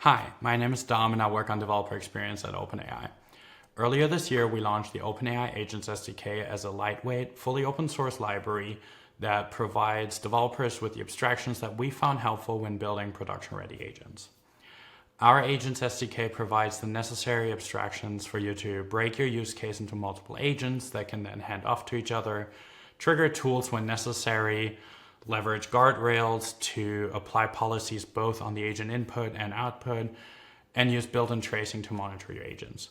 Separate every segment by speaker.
Speaker 1: Hi, my name is Dom and I work on developer experience at OpenAI. Earlier this year, we launched the OpenAI Agents SDK as a lightweight, fully open source library that provides developers with the abstractions that we found helpful when building production-ready agents. Our Agents SDK provides the necessary abstractions for you to break your use case into multiple agents that can then hand off to each other, trigger tools when necessary, leverage guardrails to apply policies both on the agent input and output, and use built-in tracing to monitor your agents.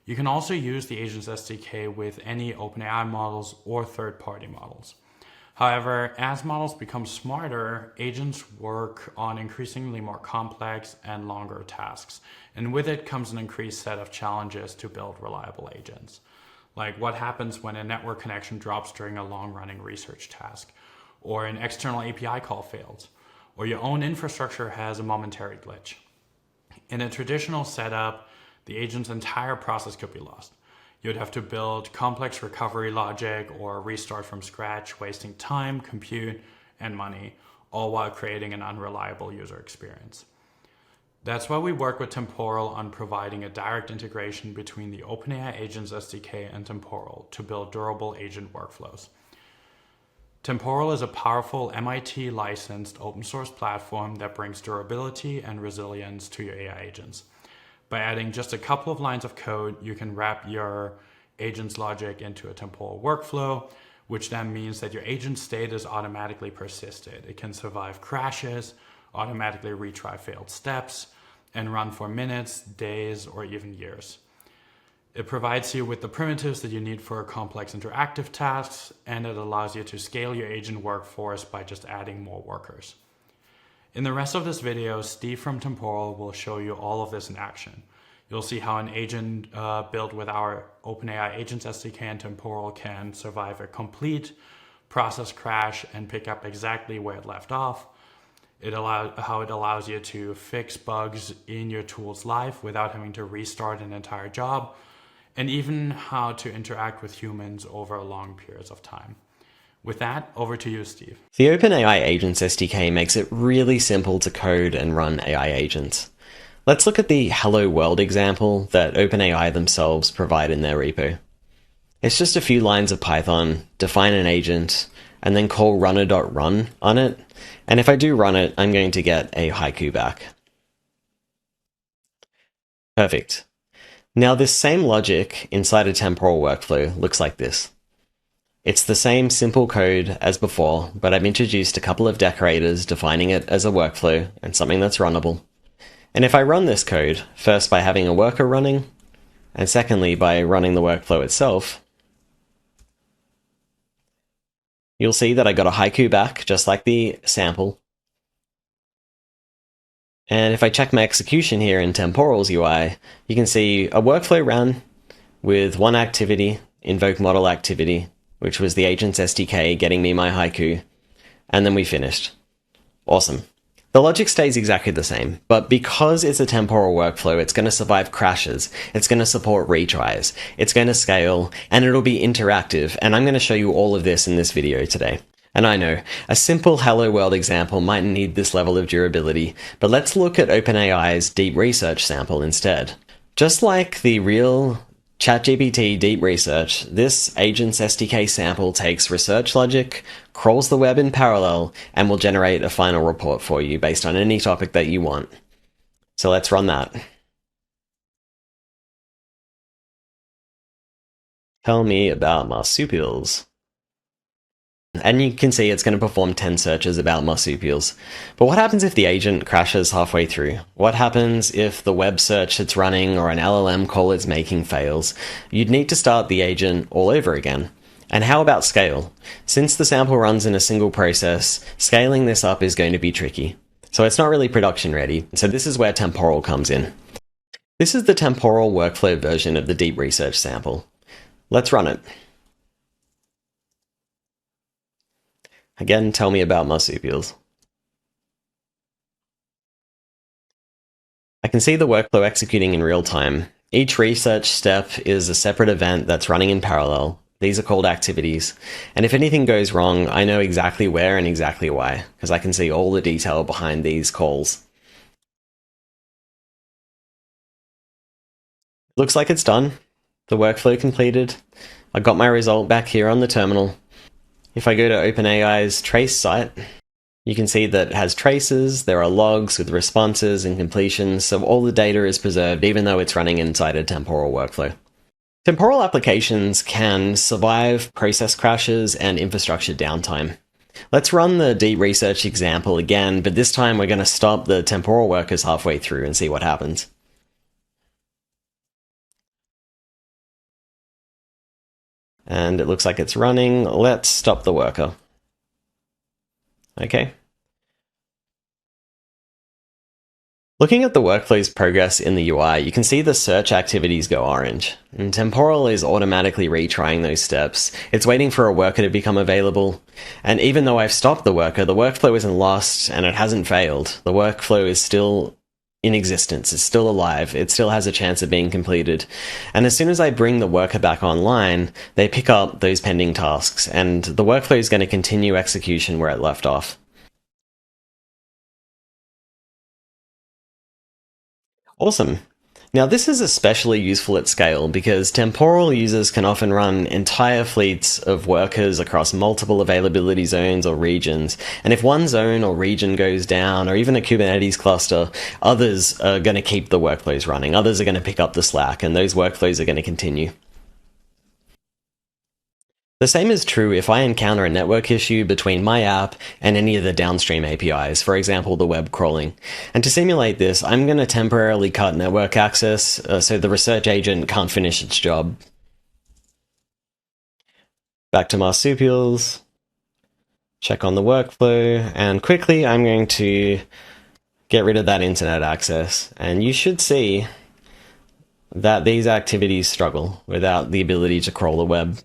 Speaker 1: You can also use the Agents SDK with any OpenAI models or third-party models. However, as models become smarter, agents work on increasingly more complex and longer tasks, and with it comes an increased set of challenges to build reliable agents. Like what happens when a network connection drops during a long-running research task, or an external API call fails, or your own infrastructure has a momentary glitch. In a traditional setup, the agent's entire process could be lost. You'd have to build complex recovery logic or restart from scratch, wasting time, compute, and money, all while creating an unreliable user experience. That's why we work with Temporal on providing a direct integration between the OpenAI Agents SDK and Temporal to build durable agent workflows. Temporal is a powerful MIT-licensed open source platform that brings durability and resilience to your AI agents. By adding just a couple of lines of code, you can wrap your agent's logic into a temporal workflow, which then means that your agent state is automatically persisted. It can survive crashes, automatically retry failed steps, and run for minutes, days, or even years. It provides you with the primitives that you need for complex interactive tasks, and it allows you to scale your agent workforce by just adding more workers. In the rest of this video, Steve from Temporal will show you all of this in action. You'll see how an agent built with our OpenAI Agents SDK and Temporal can survive a complete process crash and pick up exactly where it left off. How it allows you to fix bugs in your tool's life without having to restart an entire job, and even how to interact with humans over long periods of time. With that, over to you, Steve.
Speaker 2: The OpenAI Agents SDK makes it really simple to code and run AI agents. Let's look at the Hello World example that OpenAI themselves provide in their repo. It's just a few lines of Python, define an agent, and then call runner.run on it. And if I do run it, I'm going to get a haiku back. Perfect. Now this same logic inside a temporal workflow looks like this. It's the same simple code as before, but I've introduced a couple of decorators defining it as a workflow and something that's runnable. And if I run this code, first by having a worker running, and secondly by running the workflow itself, you'll see that I got a haiku back, just like the sample. And if I check my execution here in Temporal's UI, you can see a workflow ran with one activity, invoke model activity, which was the Agents SDK getting me my haiku, and then we finished. Awesome. The logic stays exactly the same, but because it's a temporal workflow, it's going to survive crashes, it's going to support retries, it's going to scale, and it'll be interactive, and I'm going to show you all of this in this video today. And I know, a simple Hello World example might need this level of durability, but let's look at OpenAI's deep research sample instead. Just like the real ChatGPT deep research, this Agents SDK sample takes research logic, crawls the web in parallel, and will generate a final report for you based on any topic that you want. So let's run that. Tell me about marsupials. And you can see it's going to perform 10 searches about marsupials. But what happens if the agent crashes halfway through? What happens if the web search it's running or an LLM call it's making fails? You'd need to start the agent all over again. And how about scale? Since the sample runs in a single process, scaling this up is going to be tricky. So it's not really production ready. So this is where Temporal comes in. This is the Temporal workflow version of the deep research sample. Let's run it. Again, tell me about marsupials. I can see the workflow executing in real time. Each research step is a separate event that's running in parallel. These are called activities. And if anything goes wrong, I know exactly where and exactly why, because I can see all the detail behind these calls. Looks like it's done. The workflow completed. I got my result back here on the terminal. If I go to OpenAI's trace site, you can see that it has traces, there are logs with responses and completions, so all the data is preserved even though it's running inside a temporal workflow. Temporal applications can survive process crashes and infrastructure downtime. Let's run the deep research example again, but this time we're going to stop the temporal workers halfway through and see what happens. And it looks like it's running. Let's stop the worker. Okay. Looking at the workflow's progress in the UI, you can see the search activities go orange. And Temporal is automatically retrying those steps. It's waiting for a worker to become available. And even though I've stopped the workflow isn't lost and it hasn't failed. The workflow is still in existence. It's still alive. It still has a chance of being completed. And as soon as I bring the worker back online, they pick up those pending tasks, and the workflow is going to continue execution where it left off. Awesome. Now, this is especially useful at scale because temporal users can often run entire fleets of workers across multiple availability zones or regions. And if one zone or region goes down, or even a Kubernetes cluster, others are going to keep the workflows running. Others are going to pick up the slack, and those workflows are going to continue. The same is true if I encounter a network issue between my app and any of the downstream APIs, for example, the web crawling. And to simulate this, I'm going to temporarily cut network access so the research agent can't finish its job. Back to marsupials, check on the workflow, and quickly I'm going to get rid of that internet access. And you should see that these activities struggle without the ability to crawl the web.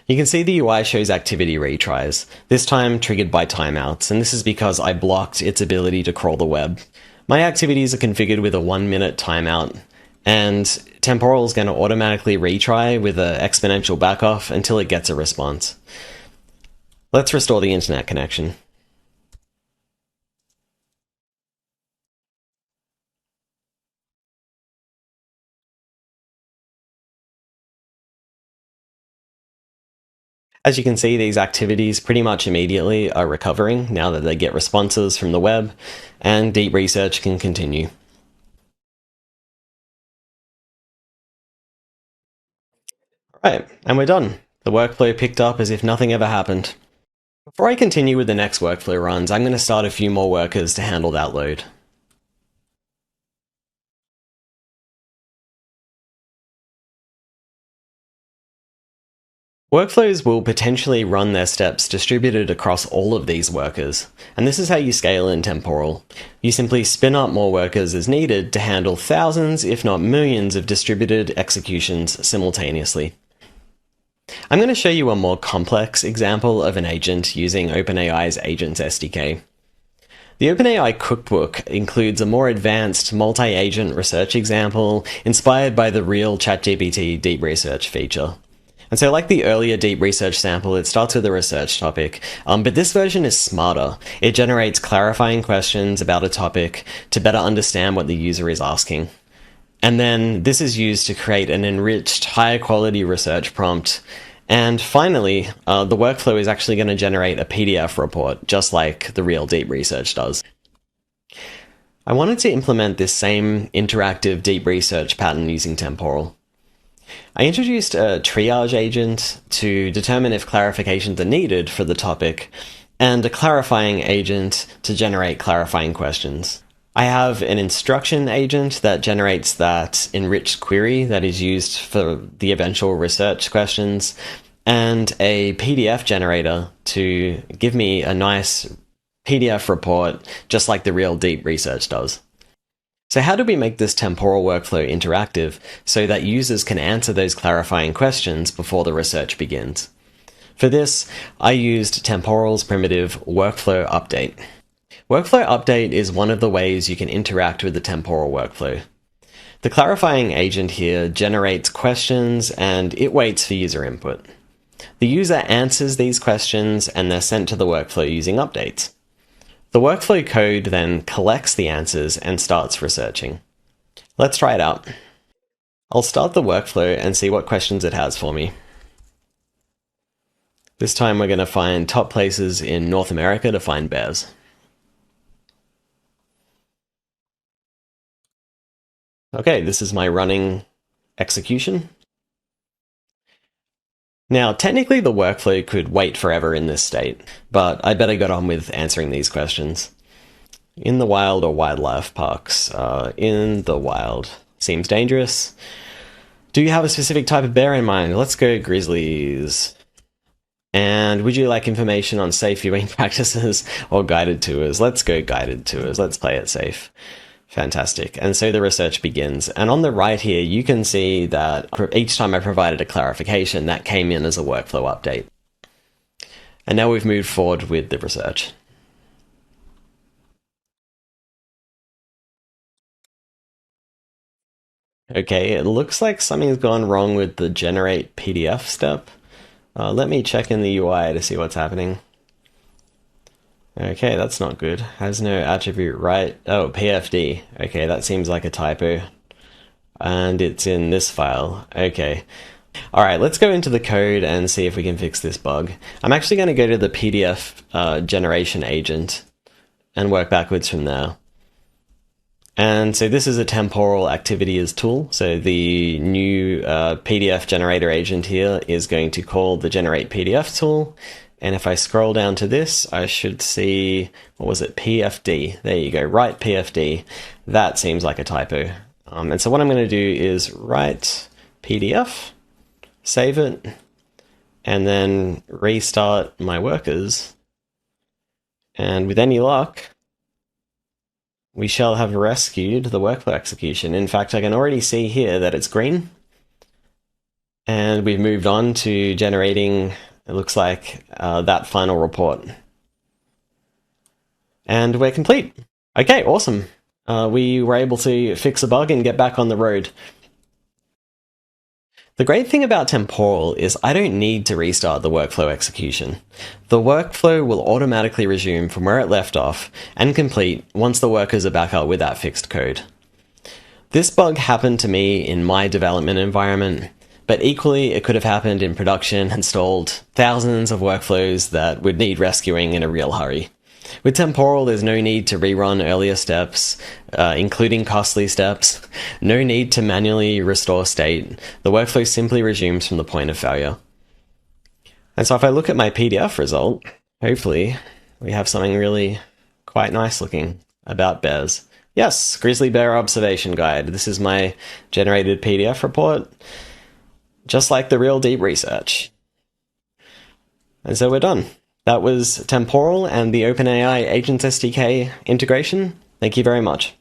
Speaker 2: You can see the UI shows activity retries, this time triggered by timeouts, and this is because I blocked its ability to crawl the web. My activities are configured with a 1-minute timeout, and Temporal is going to automatically retry with an exponential backoff until it gets a response. Let's restore the internet connection. As you can see, these activities pretty much immediately are recovering now that they get responses from the web, and deep research can continue. Alright, and we're done. The workflow picked up as if nothing ever happened. Before I continue with the next workflow runs, I'm going to start a few more workers to handle that load. Workflows will potentially run their steps distributed across all of these workers, and this is how you scale in Temporal. You simply spin up more workers as needed to handle thousands, if not millions, of distributed executions simultaneously. I'm going to show you a more complex example of an agent using OpenAI's Agents SDK. The OpenAI Cookbook includes a more advanced multi-agent research example inspired by the real ChatGPT deep research feature. And so like the earlier deep research sample, it starts with a research topic, but this version is smarter. It generates clarifying questions about a topic to better understand what the user is asking. And then this is used to create an enriched, higher quality research prompt. And finally, the workflow is actually going to generate a PDF report, just like the real deep research does. I wanted to implement this same interactive deep research pattern using Temporal. I introduced a triage agent to determine if clarifications are needed for the topic, and a clarifying agent to generate clarifying questions. I have an instruction agent that generates that enriched query that is used for the eventual research questions, and a PDF generator to give me a nice PDF report, just like the real deep research does. So how do we make this temporal workflow interactive so that users can answer those clarifying questions before the research begins? For this, I used Temporal's primitive workflow update. Workflow update is one of the ways you can interact with the temporal workflow. The clarifying agent here generates questions and it waits for user input. The user answers these questions and they're sent to the workflow using updates. The workflow code then collects the answers and starts researching. Let's try it out. I'll start the workflow and see what questions it has for me. This time we're going to find top places in North America to find bears. Okay, this is my running execution. Now, technically the workflow could wait forever in this state, but I better get on with answering these questions. In the wild or wildlife parks? In the wild. Seems dangerous. Do you have a specific type of bear in mind? Let's go grizzlies. And would you like information on safe viewing practices or guided tours? Let's go guided tours. Let's play it safe. Fantastic. And so the research begins. And on the right here, you can see that each time I provided a clarification, that came in as a workflow update. And now we've moved forward with the research. Okay, it looks like something's gone wrong with the generate PDF step. Let me check in the UI to see what's happening. Okay, that's not good. Has no attribute right. Oh, PFD. Okay, that seems like a typo. And it's in this file. Okay. All right, let's go into the code and see if we can fix this bug. I'm actually going to go to the PDF generation agent and work backwards from there. And so this is a temporal activities tool. So the new PDF generator agent here is going to call the generate PDF tool. And if I scroll down to this, I should see, what was it, PFD. There you go, write PFD. That seems like a typo. And so what I'm going to do is write PDF, save it, and then restart my workers. And with any luck, we shall have rescued the workflow execution. In fact, I can already see here that it's green. And we've moved on to generating, it looks like, that final report. And we're complete. Okay, awesome. We were able to fix a bug and get back on the road. The great thing about Temporal is I don't need to restart the workflow execution. The workflow will automatically resume from where it left off and complete once the workers are back up with that fixed code. This bug happened to me in my development environment, but equally it could have happened in production and stalled thousands of workflows that would need rescuing in a real hurry. With Temporal, there's no need to rerun earlier steps, including costly steps, no need to manually restore state. The workflow simply resumes from the point of failure. And so if I look at my PDF result, hopefully we have something really quite nice looking about bears. Yes, grizzly bear observation guide. This is my generated PDF report, just like the real deep research. And so we're done. That was Temporal and the OpenAI Agents SDK integration. Thank you very much.